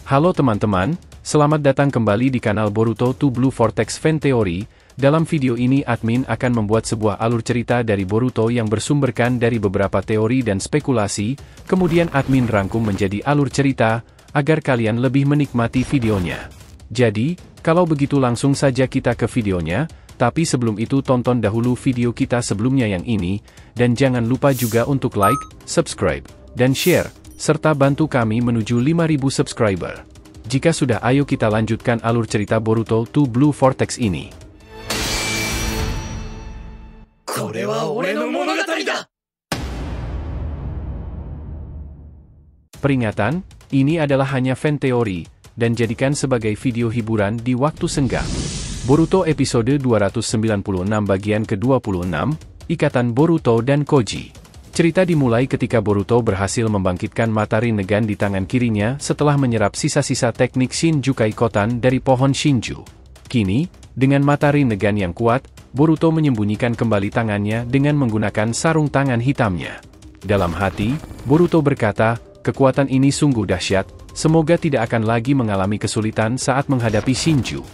Halo teman-teman, selamat datang kembali di kanal Boruto 2 Blue Vortex Fan Theory. Dalam video ini admin akan membuat sebuah alur cerita dari Boruto yang bersumberkan dari beberapa teori dan spekulasi, kemudian admin rangkum menjadi alur cerita, agar kalian lebih menikmati videonya. Jadi, kalau begitu langsung saja kita ke videonya, tapi sebelum itu tonton dahulu video kita sebelumnya yang ini, dan jangan lupa juga untuk like, subscribe, dan share, serta bantu kami menuju 5.000 subscriber. Jika sudah, ayo kita lanjutkan alur cerita Boruto 2 Blue Vortex ini. Peringatan, ini adalah hanya fan teori, dan jadikan sebagai video hiburan di waktu senggang. Boruto episode 296 bagian ke-26, Ikatan Boruto dan Koji. Cerita dimulai ketika Boruto berhasil membangkitkan mata Rinnegan di tangan kirinya setelah menyerap sisa-sisa teknik Shinjukai Kotan dari pohon Shinju. Kini, dengan mata Rinnegan yang kuat, Boruto menyembunyikan kembali tangannya dengan menggunakan sarung tangan hitamnya. Dalam hati, Boruto berkata, kekuatan ini sungguh dahsyat, semoga tidak akan lagi mengalami kesulitan saat menghadapi Shinju.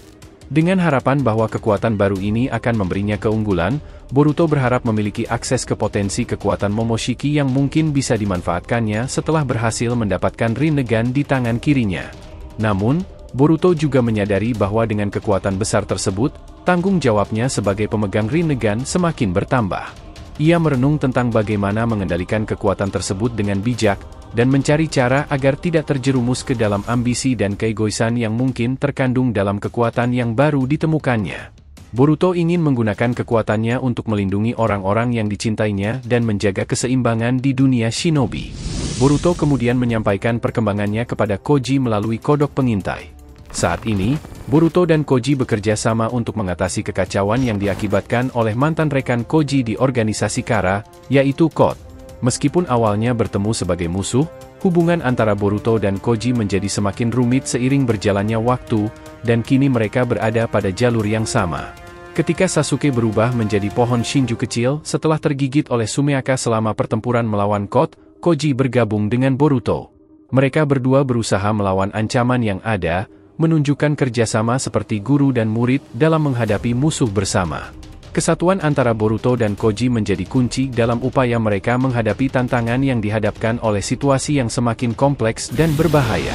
Dengan harapan bahwa kekuatan baru ini akan memberinya keunggulan, Boruto berharap memiliki akses ke potensi kekuatan Momoshiki yang mungkin bisa dimanfaatkannya setelah berhasil mendapatkan Rinnegan di tangan kirinya. Namun, Boruto juga menyadari bahwa dengan kekuatan besar tersebut, tanggung jawabnya sebagai pemegang Rinnegan semakin bertambah. Ia merenung tentang bagaimana mengendalikan kekuatan tersebut dengan bijak, dan mencari cara agar tidak terjerumus ke dalam ambisi dan keegoisan yang mungkin terkandung dalam kekuatan yang baru ditemukannya. Boruto ingin menggunakan kekuatannya untuk melindungi orang-orang yang dicintainya dan menjaga keseimbangan di dunia shinobi. Boruto kemudian menyampaikan perkembangannya kepada Koji melalui kodok pengintai. Saat ini, Boruto dan Koji bekerja sama untuk mengatasi kekacauan yang diakibatkan oleh mantan rekan Koji di organisasi Kara, yaitu Code. Meskipun awalnya bertemu sebagai musuh, hubungan antara Boruto dan Koji menjadi semakin rumit seiring berjalannya waktu, dan kini mereka berada pada jalur yang sama. Ketika Sasuke berubah menjadi pohon Shinju kecil setelah tergigit oleh Sumeaka selama pertempuran melawan Code, Koji bergabung dengan Boruto. Mereka berdua berusaha melawan ancaman yang ada, menunjukkan kerjasama seperti guru dan murid dalam menghadapi musuh bersama. Kesatuan antara Boruto dan Koji menjadi kunci dalam upaya mereka menghadapi tantangan yang dihadapkan oleh situasi yang semakin kompleks dan berbahaya.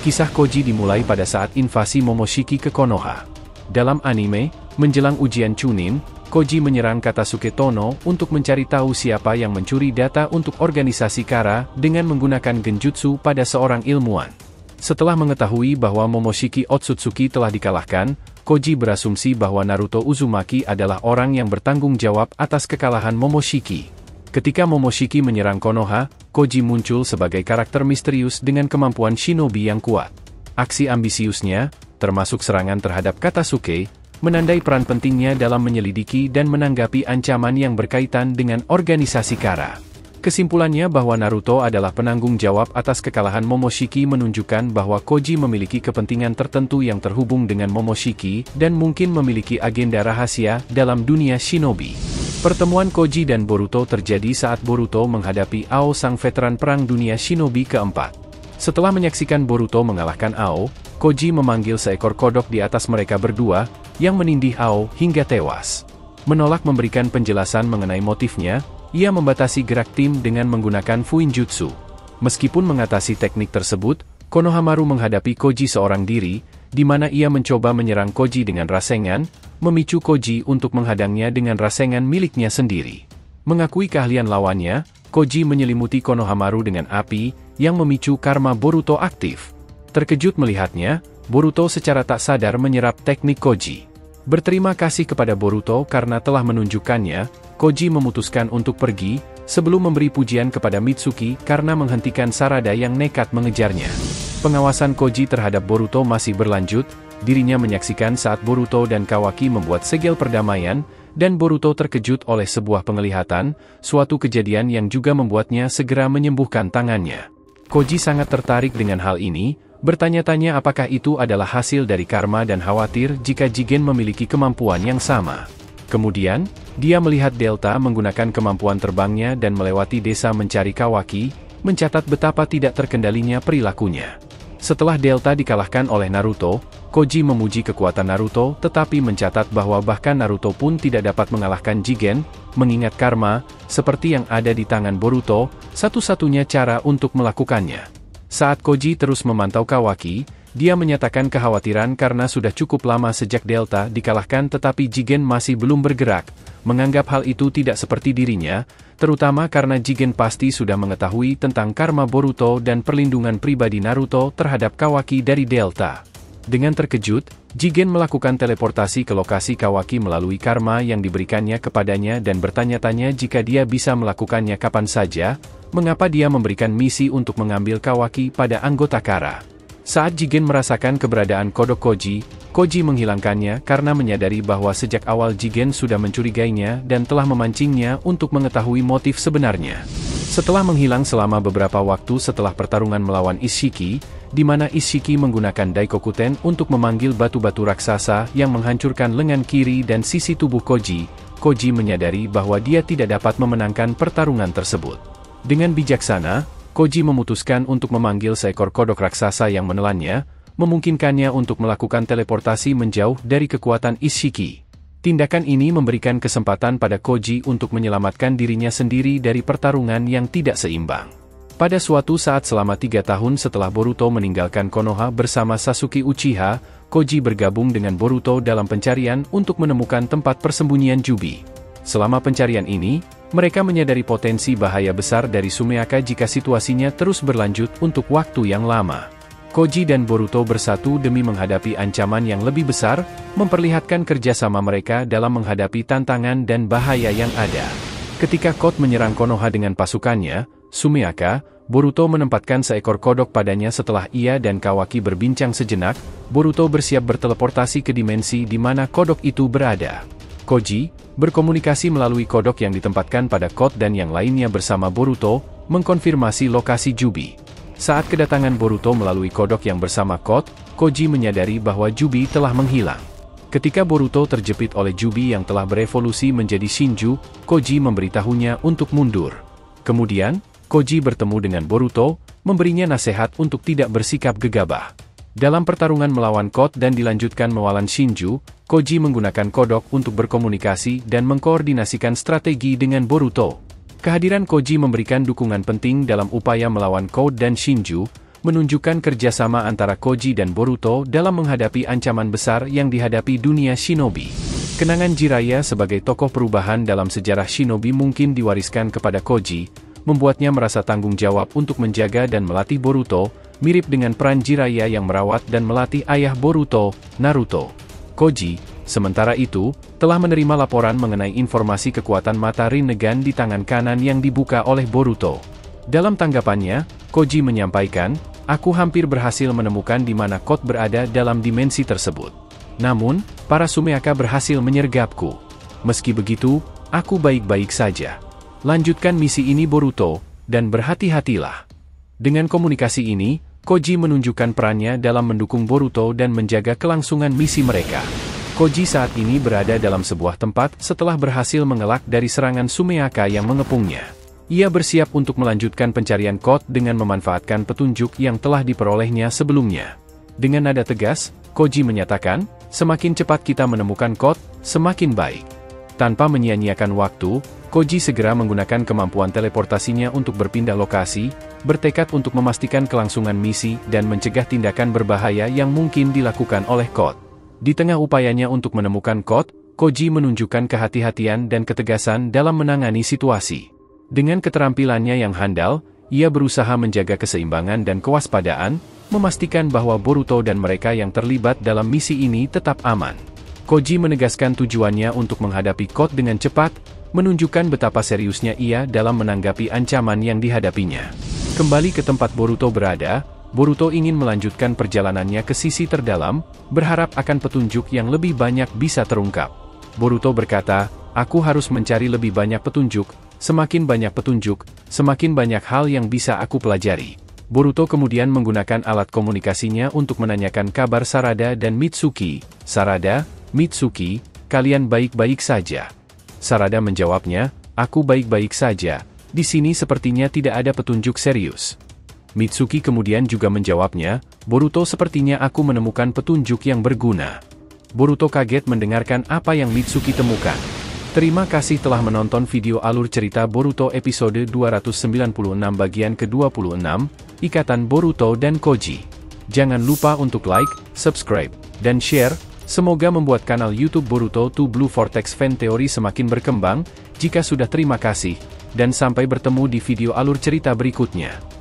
Kisah Koji dimulai pada saat invasi Momoshiki ke Konoha. Dalam anime, menjelang ujian Chunin, Koji menyerang Katasuke Tono untuk mencari tahu siapa yang mencuri data untuk organisasi Kara dengan menggunakan genjutsu pada seorang ilmuwan. Setelah mengetahui bahwa Momoshiki Otsutsuki telah dikalahkan, Koji berasumsi bahwa Naruto Uzumaki adalah orang yang bertanggung jawab atas kekalahan Momoshiki. Ketika Momoshiki menyerang Konoha, Koji muncul sebagai karakter misterius dengan kemampuan shinobi yang kuat. Aksi ambisiusnya, termasuk serangan terhadap Katasuke, menandai peran pentingnya dalam menyelidiki dan menanggapi ancaman yang berkaitan dengan organisasi Kara. Kesimpulannya bahwa Naruto adalah penanggung jawab atas kekalahan Momoshiki menunjukkan bahwa Koji memiliki kepentingan tertentu yang terhubung dengan Momoshiki dan mungkin memiliki agenda rahasia dalam dunia shinobi. Pertemuan Koji dan Boruto terjadi saat Boruto menghadapi Ao, sang veteran perang dunia shinobi keempat. Setelah menyaksikan Boruto mengalahkan Ao, Koji memanggil seekor kodok di atas mereka berdua, yang menindih Ao hingga tewas. Menolak memberikan penjelasan mengenai motifnya, ia membatasi gerak tim dengan menggunakan Fuinjutsu. Meskipun mengatasi teknik tersebut, Konohamaru menghadapi Koji seorang diri, di mana ia mencoba menyerang Koji dengan Rasengan, memicu Koji untuk menghadangnya dengan Rasengan miliknya sendiri. Mengakui keahlian lawannya, Koji menyelimuti Konohamaru dengan api, yang memicu karma Boruto aktif. Terkejut melihatnya, Boruto secara tak sadar menyerap teknik Koji. Berterima kasih kepada Boruto karena telah menunjukkannya, Koji memutuskan untuk pergi, sebelum memberi pujian kepada Mitsuki karena menghentikan Sarada yang nekat mengejarnya. Pengawasan Koji terhadap Boruto masih berlanjut, dirinya menyaksikan saat Boruto dan Kawaki membuat segel perdamaian, dan Boruto terkejut oleh sebuah penglihatan, suatu kejadian yang juga membuatnya segera menyembuhkan tangannya. Koji sangat tertarik dengan hal ini, bertanya-tanya apakah itu adalah hasil dari karma dan khawatir jika Jigen memiliki kemampuan yang sama. Kemudian, dia melihat Delta menggunakan kemampuan terbangnya dan melewati desa mencari Kawaki, mencatat betapa tidak terkendalinya perilakunya. Setelah Delta dikalahkan oleh Naruto, Koji memuji kekuatan Naruto tetapi mencatat bahwa bahkan Naruto pun tidak dapat mengalahkan Jigen, mengingat karma, seperti yang ada di tangan Boruto, satu-satunya cara untuk melakukannya. Saat Koji terus memantau Kawaki, dia menyatakan kekhawatiran karena sudah cukup lama sejak Delta dikalahkan tetapi Jigen masih belum bergerak, menganggap hal itu tidak seperti dirinya, terutama karena Jigen pasti sudah mengetahui tentang karma Boruto dan perlindungan pribadi Naruto terhadap Kawaki dari Delta. Dengan terkejut, Jigen melakukan teleportasi ke lokasi Kawaki melalui karma yang diberikannya kepadanya dan bertanya-tanya jika dia bisa melakukannya kapan saja, mengapa dia memberikan misi untuk mengambil Kawaki pada anggota Kara. Saat Jigen merasakan keberadaan kodok Koji, Koji menghilangkannya karena menyadari bahwa sejak awal Jigen sudah mencurigainya dan telah memancingnya untuk mengetahui motif sebenarnya. Setelah menghilang selama beberapa waktu setelah pertarungan melawan Ishiki, di mana Ishiki menggunakan Daikokuten untuk memanggil batu-batu raksasa yang menghancurkan lengan kiri dan sisi tubuh Koji, Koji menyadari bahwa dia tidak dapat memenangkan pertarungan tersebut. Dengan bijaksana, Koji memutuskan untuk memanggil seekor kodok raksasa yang menelannya, memungkinkannya untuk melakukan teleportasi menjauh dari kekuatan Ishiki. Tindakan ini memberikan kesempatan pada Koji untuk menyelamatkan dirinya sendiri dari pertarungan yang tidak seimbang. Pada suatu saat selama 3 tahun setelah Boruto meninggalkan Konoha bersama Sasuke Uchiha, Koji bergabung dengan Boruto dalam pencarian untuk menemukan tempat persembunyian Jubi. Selama pencarian ini, mereka menyadari potensi bahaya besar dari Sumeaka jika situasinya terus berlanjut untuk waktu yang lama. Koji dan Boruto bersatu demi menghadapi ancaman yang lebih besar, memperlihatkan kerjasama mereka dalam menghadapi tantangan dan bahaya yang ada. Ketika Kot menyerang Konoha dengan pasukannya, Sumeaka, Boruto menempatkan seekor kodok padanya setelah ia dan Kawaki berbincang sejenak, Boruto bersiap berteleportasi ke dimensi di mana kodok itu berada. Koji, berkomunikasi melalui kodok yang ditempatkan pada Kot dan yang lainnya bersama Boruto, mengkonfirmasi lokasi Jubi. Saat kedatangan Boruto melalui kodok yang bersama Kot, Koji menyadari bahwa Jubi telah menghilang. Ketika Boruto terjepit oleh Jubi yang telah berevolusi menjadi Shinju, Koji memberitahunya untuk mundur. Kemudian, Koji bertemu dengan Boruto, memberinya nasihat untuk tidak bersikap gegabah. Dalam pertarungan melawan Kot dan dilanjutkan melawan Shinju, Koji menggunakan kodok untuk berkomunikasi dan mengkoordinasikan strategi dengan Boruto. Kehadiran Koji memberikan dukungan penting dalam upaya melawan Kot dan Shinju, menunjukkan kerjasama antara Koji dan Boruto dalam menghadapi ancaman besar yang dihadapi dunia shinobi. Kenangan Jiraiya sebagai tokoh perubahan dalam sejarah shinobi mungkin diwariskan kepada Koji, membuatnya merasa tanggung jawab untuk menjaga dan melatih Boruto, mirip dengan peran Jiraiya yang merawat dan melatih ayah Boruto, Naruto. Koji, sementara itu, telah menerima laporan mengenai informasi kekuatan mata Rinnegan di tangan kanan yang dibuka oleh Boruto. Dalam tanggapannya, Koji menyampaikan, "Aku hampir berhasil menemukan di mana Kot berada dalam dimensi tersebut. Namun, para Sumeaka berhasil menyergapku. Meski begitu, aku baik-baik saja. Lanjutkan misi ini Boruto, dan berhati-hatilah." Dengan komunikasi ini, Koji menunjukkan perannya dalam mendukung Boruto dan menjaga kelangsungan misi mereka. Koji saat ini berada dalam sebuah tempat setelah berhasil mengelak dari serangan Sumeaka yang mengepungnya. Ia bersiap untuk melanjutkan pencarian Kot dengan memanfaatkan petunjuk yang telah diperolehnya sebelumnya. Dengan nada tegas, Koji menyatakan, "Semakin cepat kita menemukan Kot, semakin baik." Tanpa menyia-nyiakan waktu, Koji segera menggunakan kemampuan teleportasinya untuk berpindah lokasi, bertekad untuk memastikan kelangsungan misi dan mencegah tindakan berbahaya yang mungkin dilakukan oleh Kot. Di tengah upayanya untuk menemukan Kot, Koji menunjukkan kehati-hatian dan ketegasan dalam menangani situasi. Dengan keterampilannya yang handal, ia berusaha menjaga keseimbangan dan kewaspadaan, memastikan bahwa Boruto dan mereka yang terlibat dalam misi ini tetap aman. Koji menegaskan tujuannya untuk menghadapi Kot dengan cepat, menunjukkan betapa seriusnya ia dalam menanggapi ancaman yang dihadapinya. Kembali ke tempat Boruto berada, Boruto ingin melanjutkan perjalanannya ke sisi terdalam, berharap akan petunjuk yang lebih banyak bisa terungkap. Boruto berkata, "Aku harus mencari lebih banyak petunjuk, semakin banyak petunjuk, semakin banyak hal yang bisa aku pelajari." Boruto kemudian menggunakan alat komunikasinya untuk menanyakan kabar Sarada dan Mitsuki. "Sarada, Mitsuki, kalian baik-baik saja?" Sarada menjawabnya, "Aku baik-baik saja, di sini sepertinya tidak ada petunjuk serius." Mitsuki kemudian juga menjawabnya, "Boruto, sepertinya aku menemukan petunjuk yang berguna." Boruto kaget mendengarkan apa yang Mitsuki temukan. Terima kasih telah menonton video alur cerita Boruto episode 296 bagian ke-26, Ikatan Boruto dan Koji. Jangan lupa untuk like, subscribe, dan share. Semoga membuat kanal YouTube Boruto 2 Blue Vortex Fan Theory semakin berkembang. Jika sudah, terima kasih, dan sampai bertemu di video alur cerita berikutnya.